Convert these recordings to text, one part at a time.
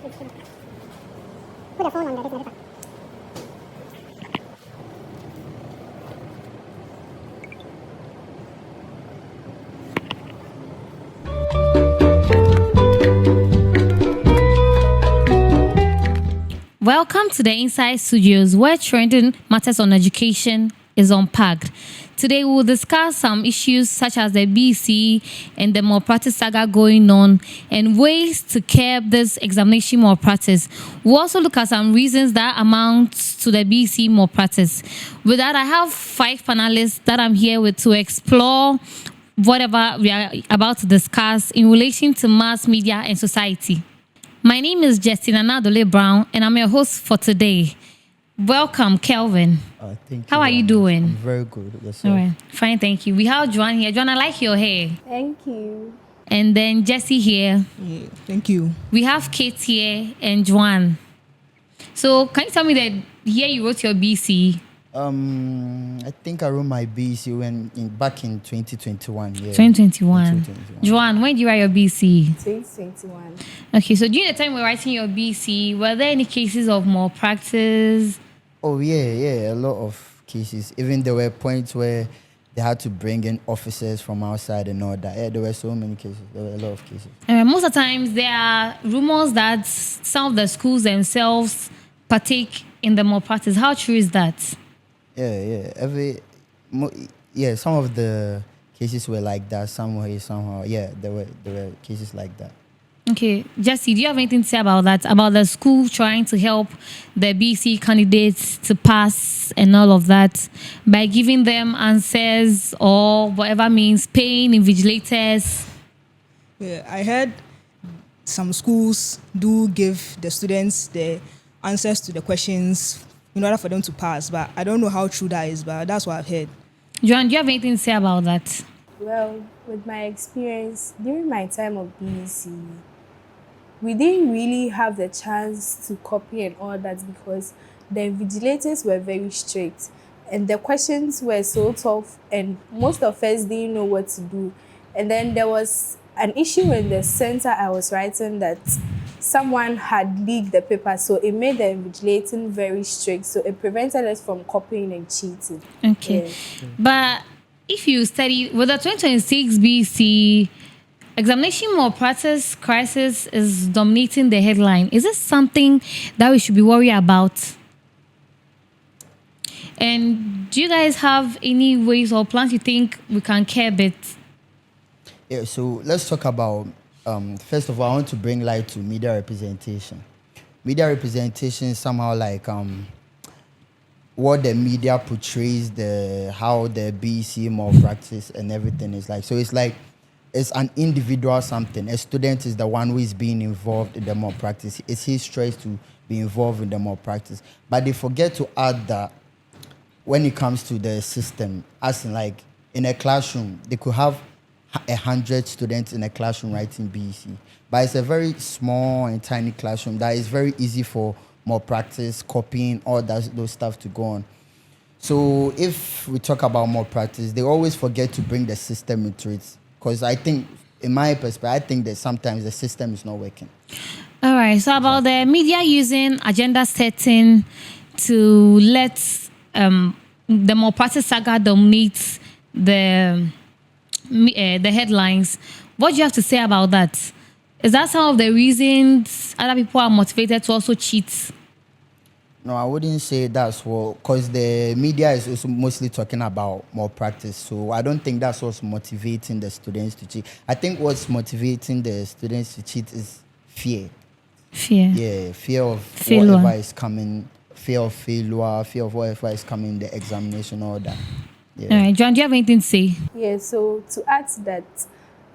Put the phone on the paper. Welcome to the Inside Studios, where trending matters on education is unpacked. Today, we will discuss some issues such as the BC and the malpractice saga going on and ways to curb this examination malpractice. We'll also look at some reasons that amount to the BC malpractice. With that, I have 5 panelists that I'm here with to explore whatever we are about to discuss in relation to mass media and society. My name is Justina Nadole Brown, and I'm your host for today. Welcome, Kelvin. Thank you. How are you doing? I'm very good. Yes, All right, fine, thank you. We have Joanne here. Joanne, I like your hair. Thank you. And then Jessie here. Yeah, thank you. We have Kate here and Joanne. So, can you tell me that here you wrote your BC? I think I wrote my BC back in 2021. Yeah. 2021. Joanne, when did you write your BC? 2021. Okay, so during the time we were writing your BC, were there any cases of malpractice? Oh yeah, a lot of cases. Even there were points where they had to bring in officers from outside and all that. Yeah, there were so many cases. There were a lot of cases. Most of the times, there are rumors that some of the schools themselves partake in the malpractice. How true is that? Yeah. Some of the cases were like that. Somehow. Yeah, there were cases like that. Okay, Jesse, do you have anything to say about that? About the school trying to help the BC candidates to pass and all of that by giving them answers or whatever means, paying invigilators? Yeah, I heard some schools do give the students the answers to the questions in order for them to pass, but I don't know how true that is, but that's what I've heard. Joanne, do you have anything to say about that? Well, with my experience during my time of BEC, we didn't really have the chance to copy and all that because the invigilators were very strict and the questions were so tough and most of us didn't know what to do. And then there was an issue in the center I was writing that someone had leaked the paper, so it made the invigilating very strict, so it prevented us from copying and cheating. Okay. Yeah. But if you study with the 2026 BC, examination malpractice crisis is dominating the headline. Is this something that we should be worried about? And do you guys have any ways or plans you think we can curb it? Yeah, so let's talk about, first of all, I want to bring light to media representation. Media representation is somehow like what the media portrays, how the BC malpractice and everything is like. So it's like, it's an individual something. A student is the one who is being involved in the malpractice. It's his choice to be involved in the malpractice. But they forget to add that when it comes to the system, as in like in a classroom, they could have 100 students in a classroom writing BEC. But it's a very small and tiny classroom that is very easy for malpractice, copying, all those stuff to go on. So if we talk about malpractice, they always forget to bring the system into it. Because I think, in my perspective, I think that sometimes the system is not working. All right. So about the media using agenda setting to let the malpractice saga dominate the headlines, what do you have to say about that? Is that some of the reasons other people are motivated to also cheat? No, I wouldn't say that's what, because the media is also mostly talking about malpractice. So I don't think that's what's motivating the students to cheat. I think what's motivating the students to cheat is fear. Fear. Yeah, fear of Failure. whatever is coming, fear of failure, fear of whatever is coming in the examination, all that. Yeah. All right. John, do you have anything to say? Yeah, so to add to that,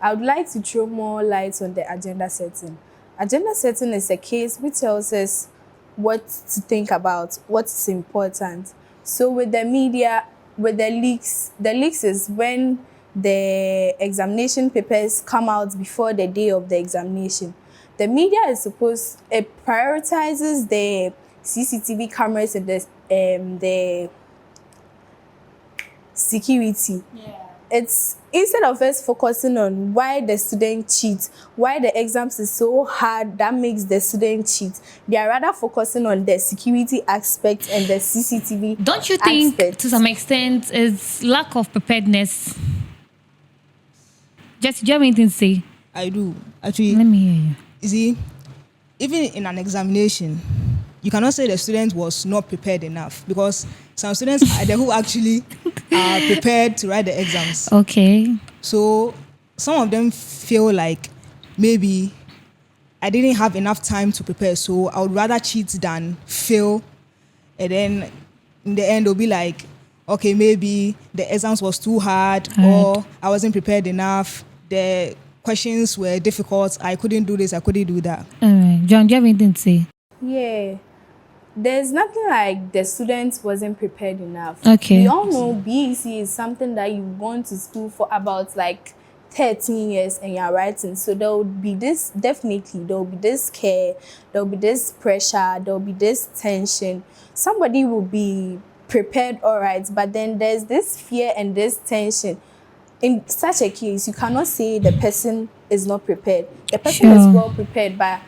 I would like to throw more light on the agenda setting. Agenda setting is a case which tells us what to think about, what is important. So with the media, with the leaks is when the examination papers come out before the day of the examination. The media it prioritizes the CCTV cameras and the security. Yeah. it's instead of us focusing on why the student cheats, why the exams is so hard that makes the student cheat, they are rather focusing on the security aspect and the CCTV Don't you think, aspect. to some extent, it's lack of preparedness? Jesse, do you have anything to say? I do. Actually, Let me hear you. you see, even in an examination, you cannot say the student was not prepared enough because some students are there who actually are prepared to write the exams. Okay. So some of them feel like maybe I didn't have enough time to prepare, so I would rather cheat than fail. And then in the end, they'll be like, okay, maybe the exams was too hard or I wasn't prepared enough. The questions were difficult. I couldn't do this. I couldn't do that. All right. John, do you have anything to say? Yeah. There's nothing like the students wasn't prepared enough. Okay. We all know BEC is something that you gone to school for about like 13 years and you're writing. So there would be this, definitely, there will be this care, there will be this pressure, there will be this tension. Somebody will be prepared, all right, but then there's this fear and this tension. In such a case, you cannot say the person is not prepared. The person is Sure. well prepared, but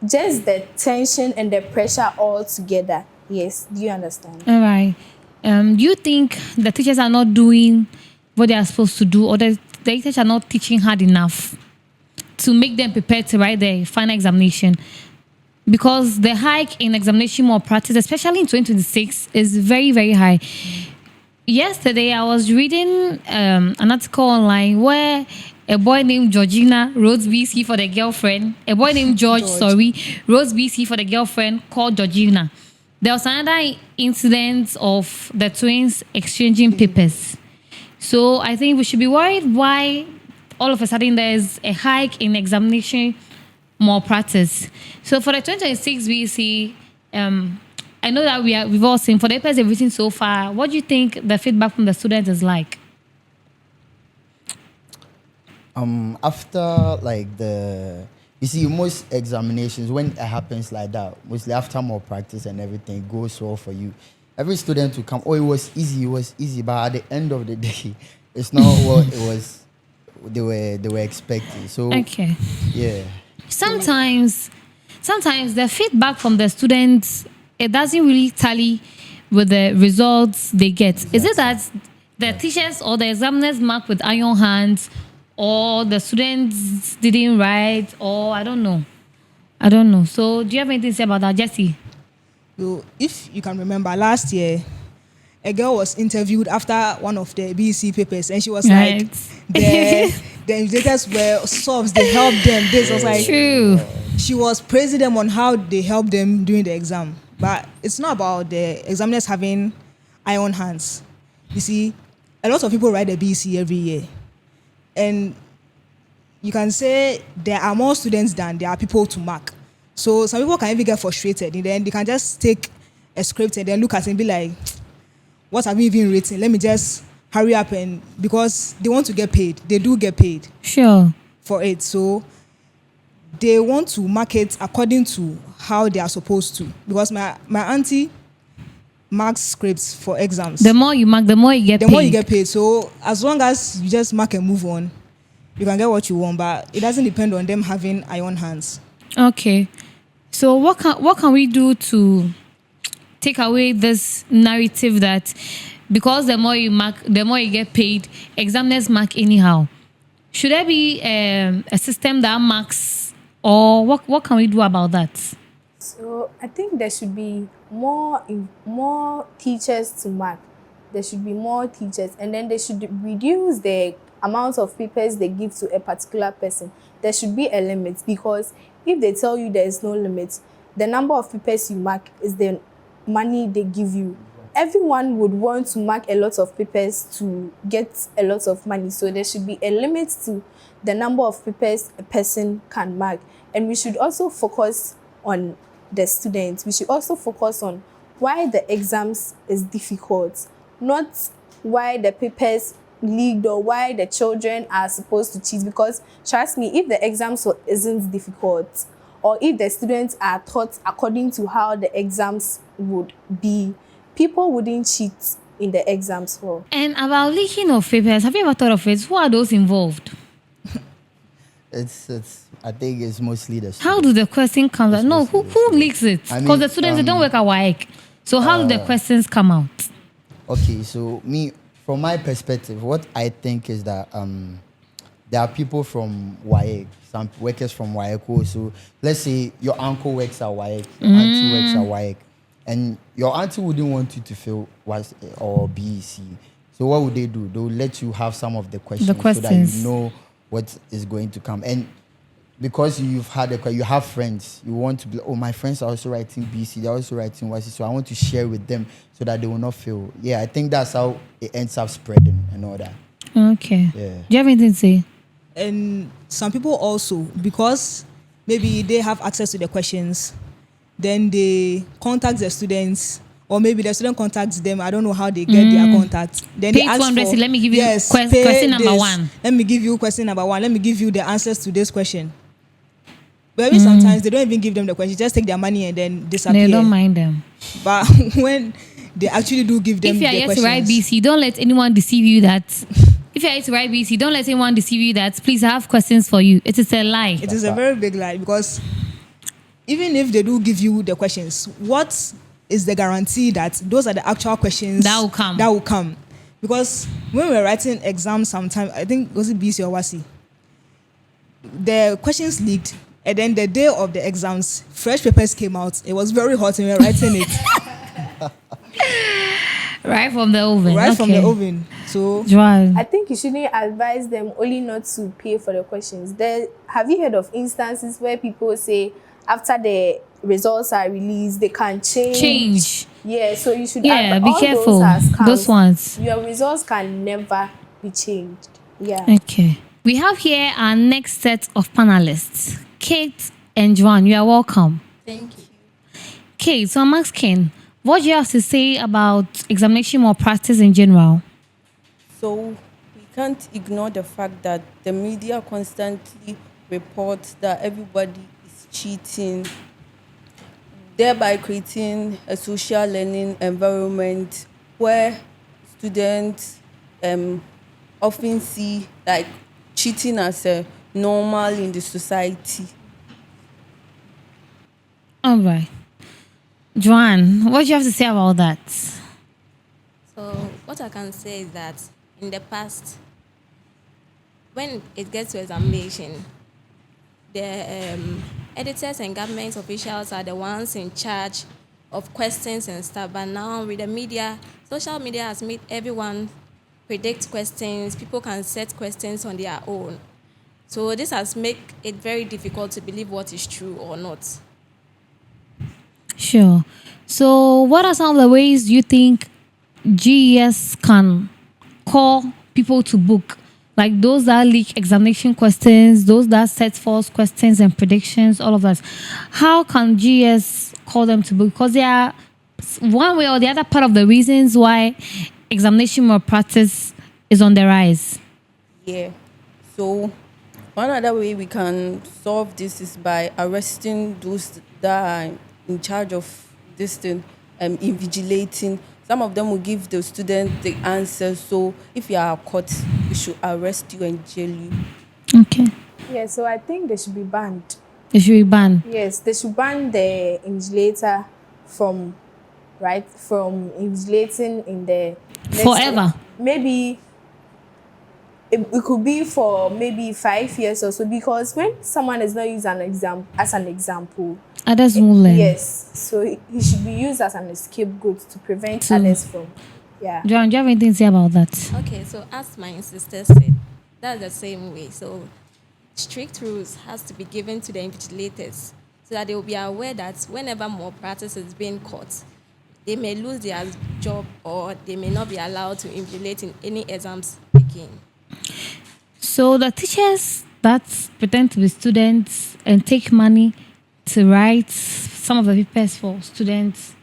just the tension and the pressure all together. Yes, do you understand? All right. Do you think the teachers are not doing what they are supposed to do, or the teachers are not teaching hard enough to make them prepared to write the final examination? Because the hike in examination malpractice, especially in 2026, is very, very high. Yesterday, I was reading an article online where a boy named Georgina wrote BC for the girlfriend. A boy named George, wrote BC for the girlfriend called Georgina. There was another incident of the twins exchanging papers. So I think we should be worried why all of a sudden there's a hike in examination malpractice. So for the 2026 BC, I know that we've all seen for the papers everything so far. What do you think the feedback from the students is like? After like you see, most examinations, when it happens like that, mostly after more practice and everything, it goes well for you. Every student will come, oh, it was easy, but at the end of the day, it's not what it was they were expecting. So Okay. yeah. Sometimes the feedback from the students, it doesn't really tally with the results they get. Is it that the teachers or the examiners mark with iron hands, or the students didn't write, or I don't know. So do you have anything to say about that, Jesse? So if you can remember last year, a girl was interviewed after one of the BC papers and she was Right. like, the invigilators were sobs, they helped them. This was like, True. she was praising them on how they helped them during the exam. But it's not about the examiners having iron hands. You see, a lot of people write the BC every year. And you can say there are more students than there are people to mark. So some people can even get frustrated. And then they can just take a script and then look at it and be like, what have you even written? Let me just hurry up, and because they want to get paid. They do get paid Sure. for it. So they want to mark it according to how they are supposed to. Because my auntie marks scripts for exams. The more you mark, the more you get The paid. more you get paid. So as long as you just mark and move on, you can get what you want. But it doesn't depend on them having iron hands. Okay. So what can we do to take away this narrative that because the more you mark, the more you get paid, examiners mark anyhow? Should there be a system that marks, or what can we do about that? So I think there should be more teachers to mark. There should be more teachers, and then they should reduce the amount of papers they give to a particular person. There should be a limit, because if they tell you there is no limit, the number of papers you mark is the money they give you. Everyone would want to mark a lot of papers to get a lot of money. So there should be a limit to the number of papers a person can mark. And we should also focus on the students. We should also focus on why the exams is difficult, not why the papers leaked or why the children are supposed to cheat. Because trust me, if the exams isn't difficult, or if the students are taught according to how the exams would be, people wouldn't cheat in the exams hall. And about leaking of papers, have you ever thought of it? Who are those involved? It's I think it's mostly the How students. do the question come out? No, mostly the who leaks it? I Because mean, the students they don't work at WAEC. So how do the questions come out? Okay, so me, from my perspective, what I think is that there are people from WAEC, some workers from WAEC also. Let's say your uncle works at WAEC, your auntie works at WAEC, and your auntie wouldn't want you to fail was or BEC. So what would they do? They'll let you have some of the questions, so that questions. you know what is going to come. And because you've had you have friends, you want to be, oh, my friends are also writing BC, they're also writing YC, so I want to share with them so that they will not fail. Yeah, I think that's how it ends up spreading and all that. Okay. Yeah. Do you have anything to say? And some people also, because maybe they have access to the questions, then they contact the students, or maybe the student contacts them. I don't know how they get their contact. Then Pay they ask 200, for, let me give you yes, question pay number this. 1. Let me give you question number 1. Let me give you the answers to this question. But maybe sometimes they don't even give them the question. Just take their money and then disappear. They don't mind them. But when they actually do give them If you are the yet to questions, write BC, don't let anyone deceive you that. If you are yet to write BC, don't let anyone deceive you that. Please, I have questions for you. It is a lie. it is a very big lie, because even if they do give you the questions, what is the guarantee that those are the actual questions That will come. That will come. Because when we were writing exams, sometimes I think was it BC or WASI, the questions leaked, and then the day of the exams, fresh papers came out. It was very hot, and we were writing it Right from the oven. right from the Okay. oven. So Joanne. I think you shouldn't advise them only not to pay for the questions. Have you heard of instances where people say after the results are released, they can change? Yeah, so you should Yeah, be all careful. Those, are scams. Those ones. Your results can never be changed. Yeah. Okay. We have here our next set of panelists, Kate and Joanne. You are welcome. Thank you. Kate, so I'm asking, what do you have to say about examination malpractice in general? So we can't ignore the fact that the media constantly reports that everybody is cheating, thereby creating a social learning environment where students often see like cheating as a normal in the society. All right. Joanne, what do you have to say about that? So what I can say is that in the past, when it gets to examination, the editors and government officials are the ones in charge of questions and stuff. But now with the media, social media has made everyone predict questions. People can set questions on their own. So this has made it very difficult to believe what is true or not. Sure. So, what are some of the ways you think GES can call people to book? Like those that leak examination questions, those that set false questions and predictions, all of that. How can GES call them to book? Because they are one way or the other part of the reasons why examination malpractice is on the rise. Yeah. So one other way we can solve this is by arresting those that are in charge of this thing, invigilating. Some of them will give the student the answer. So if you are caught, we should arrest you and jail you. Okay. Yeah, so I think they should be banned. They should be banned. Yes, they should ban the invigilator from invigilating in the Forever. Maybe it could be for maybe 5 years or so, because when someone is not used as an example, Others will learn. yes, so he should be used as an scapegoat to prevent others from, yeah. Joanne, do you have anything to say about that? Okay, so as my sister said, that's the same way. So strict rules has to be given to the invigilators so that they will be aware that whenever malpractice is being caught, they may lose their job or they may not be allowed to invigilate in any exams again. So the teachers that pretend to be students and take money to write some of the papers for students,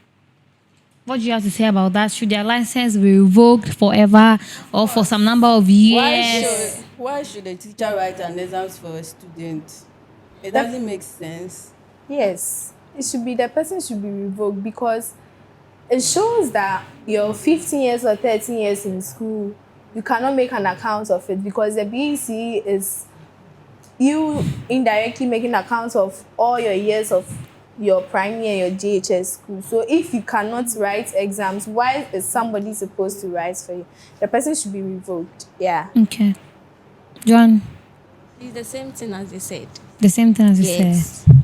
what do you have to say about that? Should their license be revoked forever or for some number of years? Why should a teacher write an exam for a student? It doesn't make sense. Yes, the person should be revoked, because it shows that you're 15 years or 13 years in school, you cannot make an account of it because the BEC is you indirectly making account of all your years of your primary and your JHS school. So if you cannot write exams, why is somebody supposed to write for you? The person should be revoked. Yeah. Okay. John, It's the same thing as they said. the same thing as you Yes. said.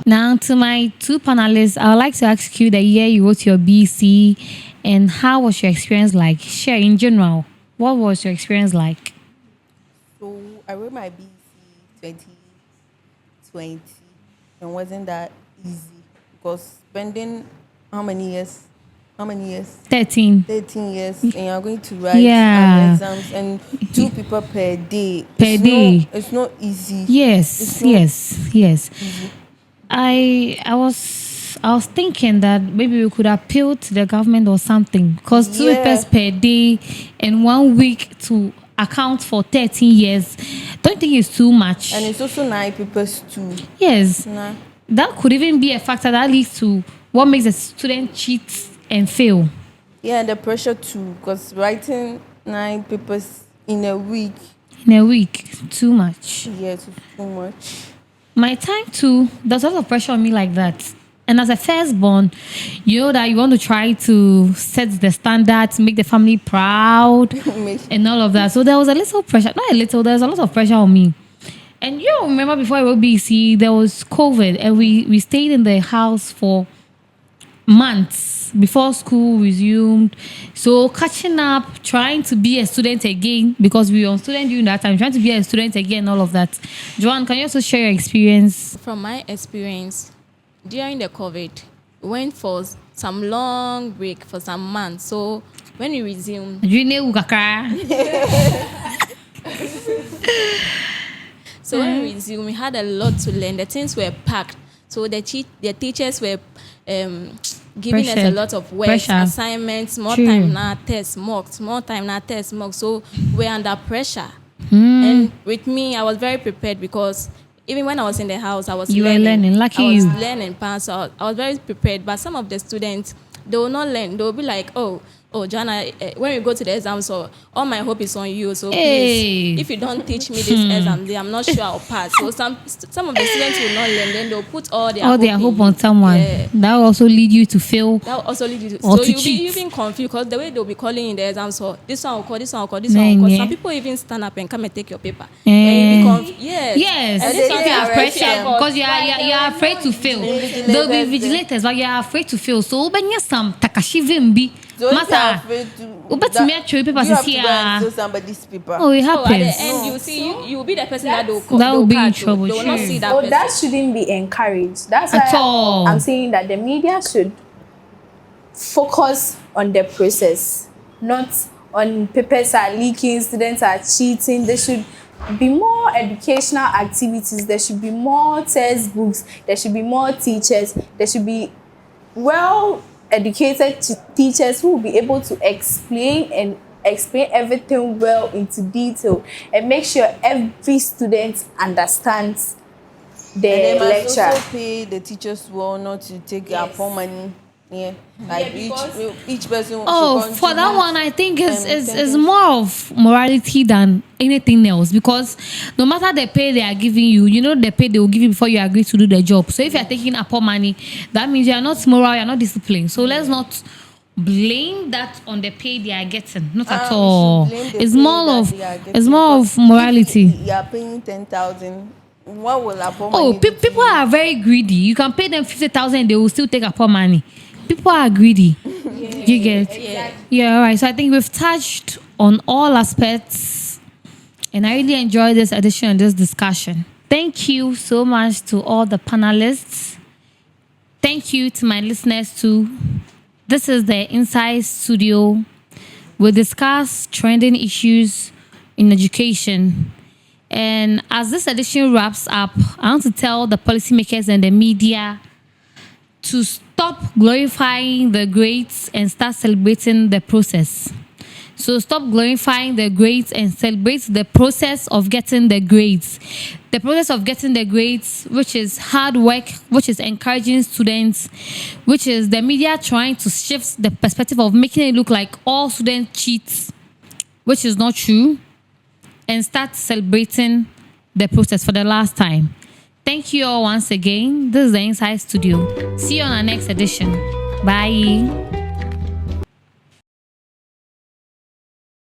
Now, to my two panelists, I would like to ask you the year you wrote your BC and how was your experience like? Share in general. What was your experience like? So I wrote my BC 2020 and wasn't that easy because spending how many years? 13. 13 years and you're going to write Yeah. exams and 2 people per day. Per day. It's not easy. Yes, It's not yes. I was thinking that maybe we could appeal to the government or something because 2 Yeah. papers per day and 1 week to account for 13 years. Don't you think it's too much? And it's also 9 papers too. Yes. Nah. That could even be a factor that leads to what makes a student cheat and fail. Yeah, and the pressure too because writing 9 papers in a week, In a week, too much. yeah, it's too much. My time too, there's a lot of pressure on me like that. And as a firstborn, you know that you want to try to set the standards, make the family proud, and all of that. So there was a little pressure, not a little, there's a lot of pressure on me. And you know, remember before I wrote BC, there was COVID, and we stayed in the house for months before school resumed. So catching up, trying to be a student again, because we were on student during that time, trying to be a student again, all of that. Joanne, can you also share your experience? From my experience, during the COVID, we went for some long break for some months. So when we resumed, we had a lot to learn. The things were packed. So the teachers were giving us a Pressured. lot of work, Pressure. assignments, more True. time now, tests, mocks, more time now, tests, mocks. So we're under pressure. And with me, I was very prepared because even when I was in the house, I was You were learning. learning. Lucky I was you. learning, so I was very prepared. But some of the students, they will not learn. They will be like, oh, Joanna, when we go to the exam, so all my hope is on you. So Hey. please, if you don't teach me this exam, then I'm not sure I'll pass. So some of the students will not learn. Then they'll put all their hope in on you. someone. Yeah. That will also lead you to fail. That will also lead you to, Or so to you'll cheat. be even confused because the way they'll be calling in the exam, so this one will call, this one will call, this one will call. Yeah. Some people even stand up and come and take your paper. And you'll be confused. Yes. Yes, And they this one didn't will arrest pressure them. because you're afraid to fail. There'll be vigilators, but you're afraid to fail. So when you some takashi vimbi, So if you're masa, afraid to, me actually papers you have is to go and here. steal somebody's paper. Oh, it So at the happens. end, you see, you will be the person that they'll call. That will they'll be in catch you. trouble, They will not true. see that So person. that shouldn't be encouraged. That's At why all. I'm saying that the media should focus on the process, not on papers are leaking, students are cheating. There should be more educational activities. There should be more textbooks. There should be more teachers. There should be well-educated teachers who will be able to explain everything well into detail and make sure every student understands the And they must lecture. also pay the teachers well not to take their poor money. Yeah, like each person. Oh, should for that contribute. one, I think is 10%. more of morality than anything else, because no matter the pay they are giving you, you know the pay they will give you before you agree to do the job. So if you are taking up money, that means you are not moral, you are not disciplined. So let's not blame that on the pay they are getting. Not at We should all. blame the It's pay more that of they are it's getting, more because of morality. If you are paying 10,000. What will a poor Oh, money do to people you? are very greedy. You can pay them 50,000, they will still take up money. People are greedy. You get? Yeah, all right. So I think we've touched on all aspects, and I really enjoyed this edition and this discussion. Thank you so much to all the panelists. Thank you to my listeners too. This is the Inside Studio. We discuss trending issues in education. And as this edition wraps up, I want to tell the policymakers and the media to stop glorifying the greats and start celebrating the process. So stop glorifying the grades and celebrate the process of getting the grades. The process of getting the grades, which is hard work, which is encouraging students, which is the media trying to shift the perspective of making it look like all students cheat, which is not true, and start celebrating the process for the last time. Thank you all once again. This is the Inside Studio. See you on our next edition. Bye.